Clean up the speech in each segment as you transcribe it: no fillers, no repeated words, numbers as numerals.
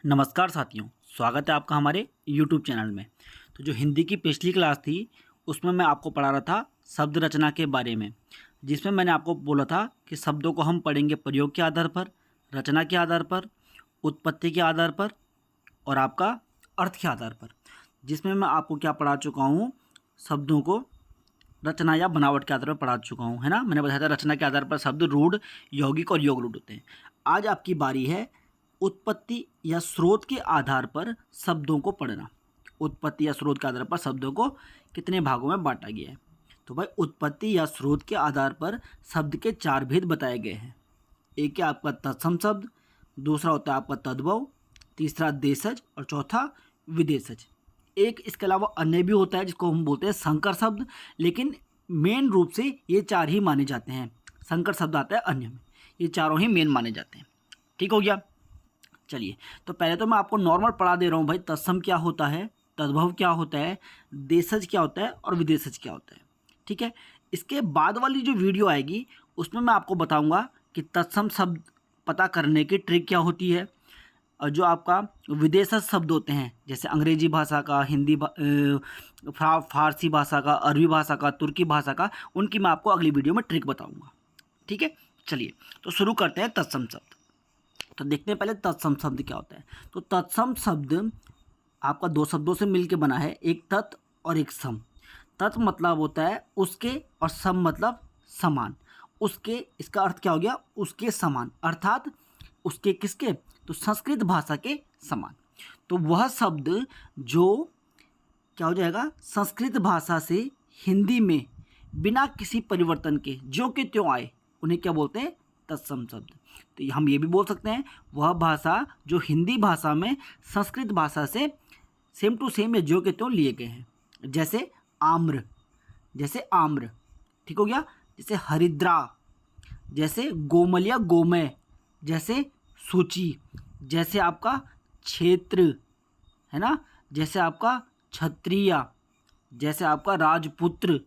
नमस्कार साथियों, स्वागत है आपका हमारे YouTube चैनल में। तो जो हिंदी की पिछली क्लास थी उसमें मैं आपको पढ़ा रहा था शब्द रचना के बारे में, जिसमें मैंने आपको बोला था कि शब्दों को हम पढ़ेंगे प्रयोग के आधार पर, रचना के आधार पर, उत्पत्ति के आधार पर और आपका अर्थ के आधार पर। जिसमें मैं आपको क्या पढ़ा चुका हूँ, शब्दों को रचना या बनावट के आधार पर पढ़ा चुका हूँ, है ना। मैंने बताया था रचना के आधार पर शब्द रूढ़, यौगिक और योग रूढ़ होते हैं। आज आपकी बारी है उत्पत्ति या स्रोत के आधार पर शब्दों को पढ़ना। उत्पत्ति या स्रोत के आधार पर शब्दों को कितने भागों में बांटा गया है। तो भाई उत्पत्ति या स्रोत के आधार पर शब्द के 4 भेद बताए गए हैं। एक है आपका तत्सम शब्द, दूसरा होता है आपका तद्भव, तीसरा देशज और चौथा विदेशज। एक इसके अलावा अन्य भी होता है जिसको हम बोलते हैं संकर शब्द, लेकिन मेन रूप से ये 4 ही माने जाते हैं। संकर शब्द आता है अन्य में, ये चारों ही मेन माने जाते हैं। ठीक हो गया। चलिए, तो पहले तो मैं आपको नॉर्मल पढ़ा दे रहा हूँ भाई, तत्सम क्या होता है, तद्भव क्या होता है, देशज क्या होता है और विदेशज क्या होता है। ठीक है, इसके बाद वाली जो वीडियो आएगी उसमें मैं आपको बताऊंगा कि तत्सम शब्द पता करने की ट्रिक क्या होती है, और जो आपका विदेशज शब्द होते हैं जैसे अंग्रेजी भाषा का, फारसी भाषा का, अरबी भाषा का, तुर्की भाषा का, उनकी मैं आपको अगली वीडियो में ट्रिक बताऊँगा। ठीक है, चलिए तो शुरू करते हैं तत्सम शब्द। तो देखते हैं पहले तत्सम शब्द क्या होता है। तो तत्सम शब्द आपका 2 शब्दों से मिलकर बना है, एक तत् और एक सम। तत् मतलब होता है उसके और सम मतलब समान। उसके, इसका अर्थ क्या हो गया, उसके समान, अर्थात उसके किसके, तो संस्कृत भाषा के समान। तो वह शब्द जो क्या हो जाएगा, संस्कृत भाषा से हिंदी में बिना किसी परिवर्तन के ज्यों के त्यों आए, उन्हें क्या बोलते हैं, तत्सम शब्द। तो हम ये भी बोल सकते हैं वह भाषा जो हिंदी भाषा में संस्कृत भाषा से सेम टू सेम या ज्यों के त्यों लिए गए हैं। जैसे आम्र, जैसे आम्र, ठीक हो गया। जैसे हरिद्रा, जैसे गोमल या गोमय, जैसे सूची, जैसे आपका क्षेत्र, है ना, जैसे आपका क्षत्रिय, जैसे आपका राजपुत्र।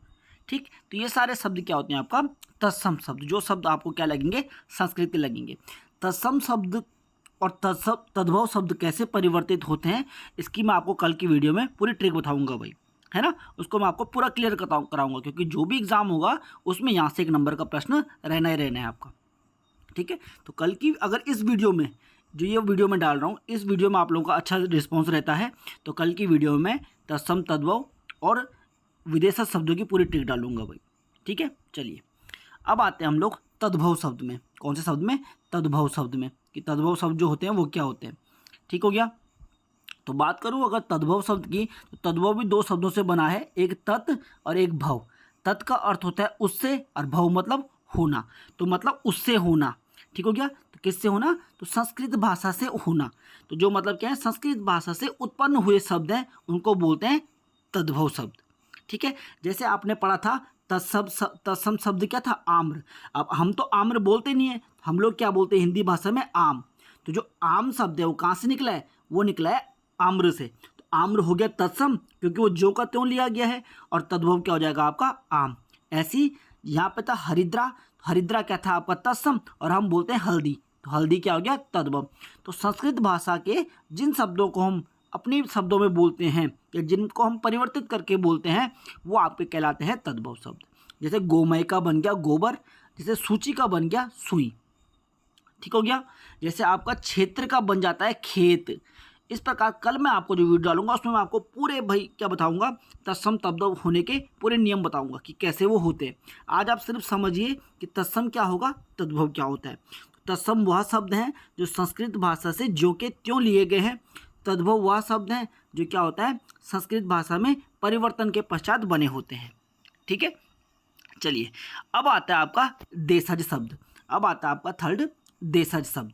ठीक, तो ये सारे शब्द क्या होते हैं, आपका तत्सम शब्द। जो शब्द आपको क्या लगेंगे, संस्कृत के लगेंगे। तत्सम शब्द और तद्भव शब्द कैसे परिवर्तित होते हैं, इसकी मैं आपको कल की वीडियो में पूरी ट्रिक बताऊंगा भाई, है ना। उसको मैं आपको पूरा क्लियर कराऊंगा, क्योंकि जो भी एग्जाम होगा उसमें यहाँ से 1 नंबर का प्रश्न रहना ही रहना है आपका। ठीक है, तो कल की अगर इस वीडियो में, जो ये वीडियो में डाल रहा हूँ, इस वीडियो में आप लोगों का अच्छा रिस्पॉन्स रहता है, तो कल की वीडियो में तत्सम, तद्भव और विदेशज शब्दों की पूरी ट्रिक डालूंगा भाई। ठीक है, चलिए अब आते हैं हम लोग तद्भव शब्द में। कौन से शब्द में, तद्भव शब्द में, कि तद्भव शब्द जो होते हैं वो क्या होते हैं। ठीक हो गया। तो बात करूं अगर तद्भव शब्द की, तो तद्भव भी 2 शब्दों से बना है, एक तत् और एक भव। तत् का अर्थ होता है उससे, और भव मतलब होना, तो मतलब उससे होना। ठीक हो गया। तो किससे होना, तो संस्कृत भाषा से होना। तो जो मतलब क्या है, संस्कृत भाषा से उत्पन्न हुए शब्द हैं उनको बोलते हैं तद्भव शब्द। ठीक है, जैसे आपने पढ़ा था तत्सम शब्द क्या था, आम्र। अब हम तो आम्र बोलते नहीं है, हम लोग क्या बोलते हैं हिंदी भाषा में, आम। तो जो आम शब्द है वो कहाँ से निकला है, वो निकला है आम्र से। तो आम्र हो गया तत्सम, क्योंकि वो जो का त्यों लिया गया है, और तद्भव क्या हो जाएगा आपका, आम। ऐसी यहाँ पे था हरिद्रा, तो हरिद्रा क्या था आपका तत्सम, और हम बोलते हैं हल्दी, तो हल्दी क्या हो गया, तद्भव। तो संस्कृत भाषा के जिन शब्दों को हम अपने शब्दों में बोलते हैं या जिनको हम परिवर्तित करके बोलते हैं, वो आपके कहलाते हैं तद्भव शब्द। जैसे गोमय का बन गया गोबर, जैसे सूची का बन गया सुई। ठीक हो गया। जैसे आपका क्षेत्र का बन जाता है खेत। इस प्रकार कल मैं आपको जो वीडियो डालूंगा उसमें मैं आपको पूरे भाई क्या बताऊंगा, तत्सम तद्भव होने के पूरे नियम बताऊंगा कि कैसे वो होते हैं। आज आप सिर्फ समझिए कि तत्सम क्या होगा, तद्भव क्या होता है। तत्सम वह शब्द हैं जो संस्कृत भाषा से ज्यों के त्यों लिए गए हैं। तद्भव वह शब्द हैं जो क्या होता है, संस्कृत भाषा में परिवर्तन के पश्चात बने होते हैं। ठीक है, चलिए अब आता है आपका देशज शब्द। अब आता है आपका थर्ड देशज शब्द।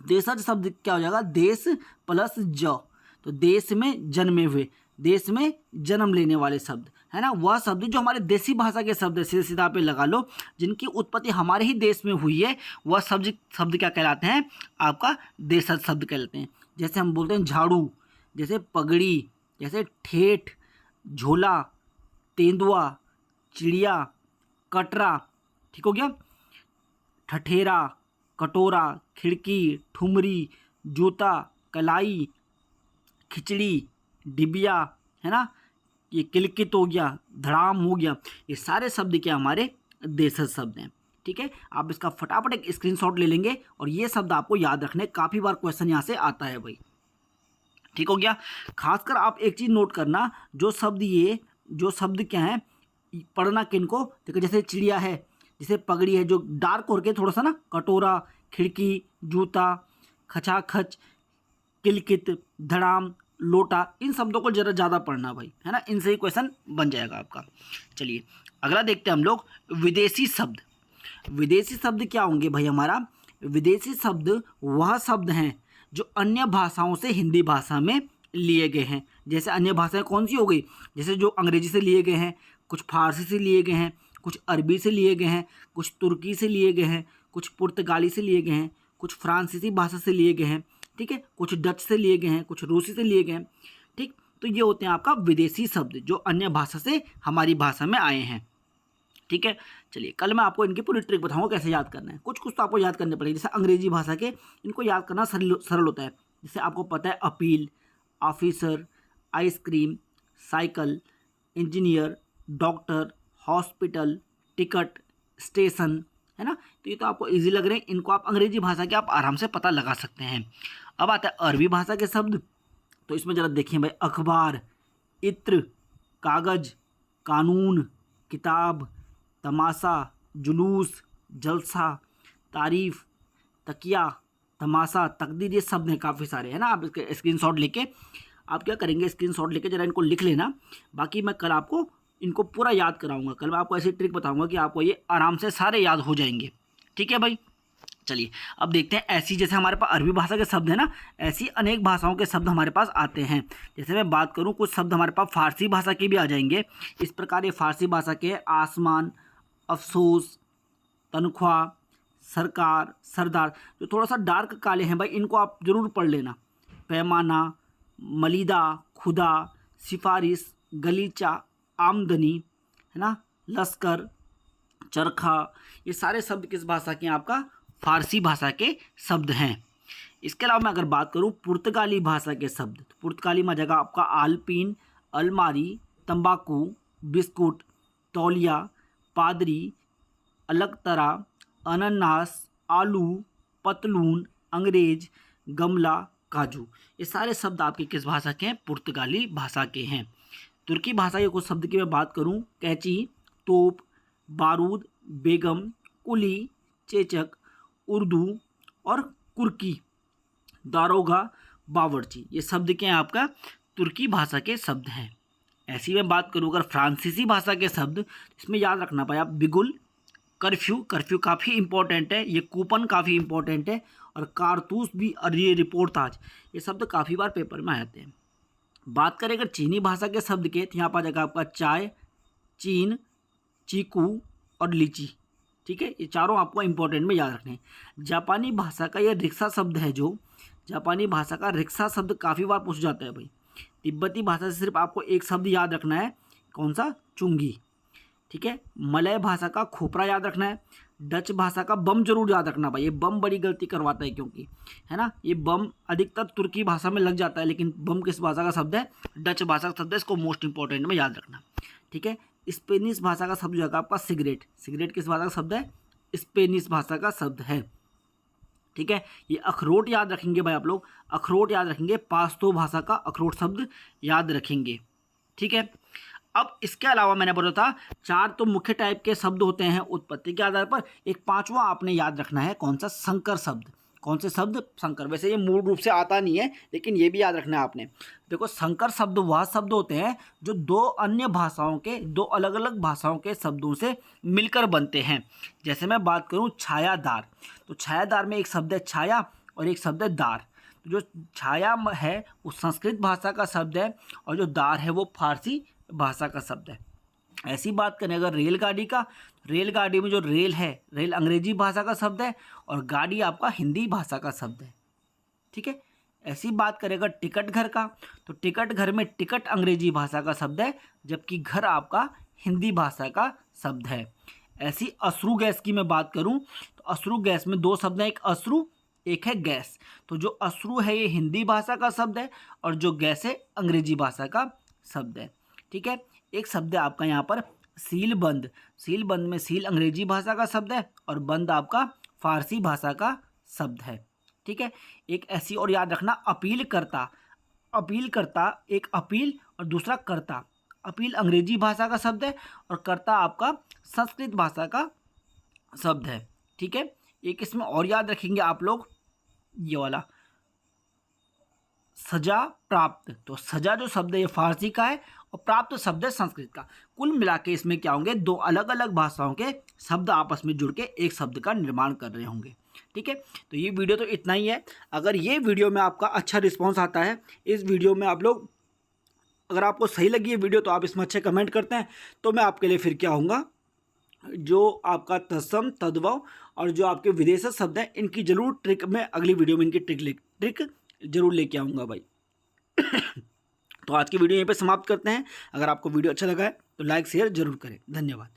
देशज शब्द क्या हो जाएगा, देश प्लस ज, तो देश में जन्मे हुए, देश में जन्म लेने वाले शब्द, है ना। वह शब्द जो हमारे देसी भाषा के शब्द है, सीधे सीधा पे लगा लो, जिनकी उत्पत्ति हमारे ही देश में हुई है, वह शब्द क्या कहलाते हैं, आपका देशज शब्द कहलाते हैं। जैसे हम बोलते हैं झाड़ू, जैसे पगड़ी, जैसे ठेठ, झोला, तेंदुआ, चिड़िया, कटरा। ठीक हो गया। ठठेरा, कटोरा, खिड़की, ठुमरी, जूता, कलाई, खिचड़ी, डिबिया, है ना, ये किलकित हो गया, धड़ाम हो गया, ये सारे शब्द क्या हमारे देशज शब्द हैं। ठीक है, आप इसका फटाफट एक स्क्रीनशॉट ले लेंगे और ये शब्द आपको याद रखने, काफ़ी बार क्वेश्चन यहाँ से आता है भाई। ठीक हो गया। खासकर आप एक चीज़ नोट करना, जो शब्द क्या है, पढ़ना किनको, देखो जैसे चिड़िया है, जैसे पगड़ी है, जो डार्क होकर थोड़ा सा ना, कटोरा, खिड़की, जूता, खचाखच, किलकित, धड़ाम, लोटा, इन शब्दों को जरा ज़्यादा पढ़ना भाई, है ना, इनसे ही क्वेश्चन बन जाएगा आपका। चलिए अगला देखते हैं हम लोग, विदेशी शब्द। विदेशी शब्द क्या होंगे भाई हमारा? विदेशी शब्द वह शब्द हैं जो अन्य भाषाओं से हिंदी भाषा में लिए गए हैं। जैसे अन्य भाषाएं कौन सी हो गई? जैसे जो अंग्रेजी से लिए गए हैं, कुछ फारसी से लिए गए हैं, कुछ अरबी से लिए गए हैं, कुछ तुर्की से लिए गए हैं, कुछ पुर्तगाली से लिए गए हैं, कुछ फ्रांसीसी भाषा से लिए गए हैं, ठीक है, कुछ डच से लिए गए हैं, कुछ रूसी से लिए गए हैं। ठीक, तो ये होते हैं आपका विदेशी शब्द जो अन्य भाषा से हमारी भाषा में आए हैं। ठीक है, चलिए कल मैं आपको इनकी पूरी ट्रिक बताऊंगा कैसे याद करना है। कुछ तो आपको याद करने पड़ेंगे। जैसे अंग्रेजी भाषा के, इनको याद करना सरल होता है। जैसे आपको पता है appeal, officer, ice cream, cycle, engineer, doctor, hospital, ticket, station, है ना। तो ये तो आपको इजी लग रहे हैं, इनको आप अंग्रेजी भाषा के आप आराम से पता लगा सकते हैं। अब आता है अरबी भाषा के शब्द। तो इसमें ज़रा देखिए भाई, अखबार, इत्र, कागज़, कानून, किताब, तमाशा, जुलूस, जलसा, तारीफ, तकिया, तमाशा, तकदीर, ये शब्द हैं काफ़ी सारे, है ना। आप इसके स्क्रीनशॉट लेके आप क्या करेंगे, स्क्रीनशॉट लेके जरा इनको लिख लेना। बाकी मैं कल आपको इनको पूरा याद कराऊंगा। कल मैं आपको ऐसी ट्रिक बताऊंगा कि आपको ये आराम से सारे याद हो जाएंगे। ठीक है भाई, चलिए अब देखते हैं। ऐसी जैसे हमारे पास अरबी भाषा के शब्द है ना, ऐसी अनेक भाषाओं के शब्द हमारे पास आते हैं। जैसे मैं बात करूं, कुछ शब्द हमारे पास फारसी भाषा के भी आ जाएंगे। इस प्रकार ये फारसी भाषा के आसमान, अफसोस, तनख्वाह, सरकार, सरदार, जो थोड़ा सा डार्क काले हैं भाई, इनको आप ज़रूर पढ़ लेना। पैमाना, मलिदा, खुदा, सिफारिश, गलीचा, आमदनी, है ना, लश्कर, चरखा, ये सारे शब्द किस भाषा के हैं? आपका फारसी भाषा के शब्द हैं। इसके अलावा मैं अगर बात करूं पुर्तगाली भाषा के शब्द, तो पुर्तगाली में जगह आपका आलपीन, अलमारी, तंबाकू, बिस्कुट, तौलिया, पादरी, अलकतरा, अनानास, आलू, पतलून, अंग्रेज, गमला, काजू, ये सारे शब्द आपके किस भाषा के हैं? पुर्तगाली भाषा के हैं। तुर्की भाषा के कुछ शब्द की मैं बात करूं, कैंची, तोप, बारूद, बेगम, कुली, चेचक, उर्दू और कुर्की, दारोगा, बावर्ची, ये शब्द क्या हैं? आपका तुर्की भाषा के शब्द हैं। ऐसी मैं बात करूँ अगर फ्रांसीसी भाषा के शब्द, इसमें याद रखना पाए आप, बिगुल, कर्फ्यू, कर्फ्यू काफ़ी इंपॉर्टेंट है, ये कूपन काफ़ी इंपॉर्टेंट है, और कारतूस भी, और ये रिपोर्टाज, ये शब्द काफ़ी बार पेपर में आते हैं। बात करें अगर चीनी भाषा के शब्द के, तो यहाँ पर जगह आपका चाय, चीन, चीकू और लीची। ठीक है, ये चारों आपको इंपॉर्टेंट में याद रखने हैं। जापानी भाषा का ये रिक्शा शब्द है, जो जापानी भाषा का रिक्शा शब्द काफ़ी बार पूछ जाता है भाई। तिब्बती भाषा से सिर्फ आपको एक शब्द याद रखना है, कौन सा? चुंगी। ठीक है, मलय भाषा का खोपरा याद रखना है। डच भाषा का बम जरूर याद रखना भाई, ये बम बड़ी गलती करवाता है, क्योंकि है ना, ये बम अधिकतर तुर्की भाषा में लग जाता है, लेकिन बम किस भाषा का शब्द है? डच भाषा का शब्द है, इसको मोस्ट इंपॉर्टेंट में याद रखना। ठीक है, स्पेनिश भाषा का शब्द जो है आपका सिगरेट, सिगरेट किस भाषा का शब्द है? स्पेनिश भाषा का शब्द है। ठीक है, ये अखरोट याद रखेंगे भाई आप लोग, अखरोट याद रखेंगे, पास्तो भाषा का अखरोट शब्द याद रखेंगे। ठीक है, अब इसके अलावा मैंने बोला था 4 तो मुख्य टाइप के शब्द होते हैं उत्पत्ति के आधार पर। एक 5वां आपने याद रखना है, कौन सा? संकर शब्द। कौन से शब्द? संकर। वैसे ये मूल रूप से आता नहीं है, लेकिन ये भी याद रखना है आपने। देखो, संकर शब्द वह शब्द होते हैं जो 2 अन्य भाषाओं के, 2 अलग अलग भाषाओं के शब्दों से मिलकर बनते हैं। जैसे मैं बात करूं छायादार, तो छायादार में एक शब्द है छाया और एक शब्द है दार। तो जो छाया है वो संस्कृत भाषा का शब्द है, और जो दार है वो फारसी भाषा का शब्द है। ऐसी बात करें अगर रेलगाड़ी का, रेलगाड़ी में जो रेल है, रेल अंग्रेजी भाषा का शब्द है, और गाड़ी आपका हिंदी भाषा का शब्द है। ठीक है, ऐसी बात करें अगर टिकट घर का, तो टिकट घर में टिकट अंग्रेजी भाषा का शब्द है, जबकि घर आपका हिंदी भाषा का शब्द है। ऐसी अश्रु गैस की मैं बात करूं, तो अश्रु गैस में 2 शब्द हैं, एक अश्रु, एक है गैस। तो जो अश्रु है ये हिंदी भाषा का शब्द है और जो गैस है अंग्रेजी भाषा का शब्द है। ठीक है, एक शब्द है आपका यहाँ पर सीलबंद। सीलबंद में सील अंग्रेजी भाषा का शब्द है और बंद आपका फारसी भाषा का शब्द है। ठीक है, एक ऐसी और याद रखना अपील करता। अपील करता, एक अपील और दूसरा कर्ता। अपील अंग्रेजी भाषा का शब्द है और कर्ता आपका संस्कृत भाषा का शब्द है। ठीक है, एक इसमें और याद रखेंगे आप लोग, ये वाला सजा प्राप्त। तो सजा जो शब्द है ये फारसी का है और प्राप्त शब्द है संस्कृत का। कुल मिला के इसमें क्या होंगे, दो अलग अलग भाषाओं के शब्द आपस में जुड़ के एक शब्द का निर्माण कर रहे होंगे। ठीक है, तो ये वीडियो तो इतना ही है। अगर ये वीडियो में आपका अच्छा रिस्पॉन्स आता है, इस वीडियो में आप लोग, अगर आपको सही लगी ये वीडियो तो आप इसमें अच्छे कमेंट करते हैं, तो मैं आपके लिए फिर क्या होऊंगा, जो आपका तत्सम तद्भव और जो आपके विदेशी शब्द हैं इनकी जरूर ट्रिक में अगली वीडियो में इनकी ट्रिक जरूर लेके आऊँगा भाई। तो आज की वीडियो यहीं पे समाप्त करते हैं। अगर आपको वीडियो अच्छा लगा है तो लाइक शेयर जरूर करें। धन्यवाद।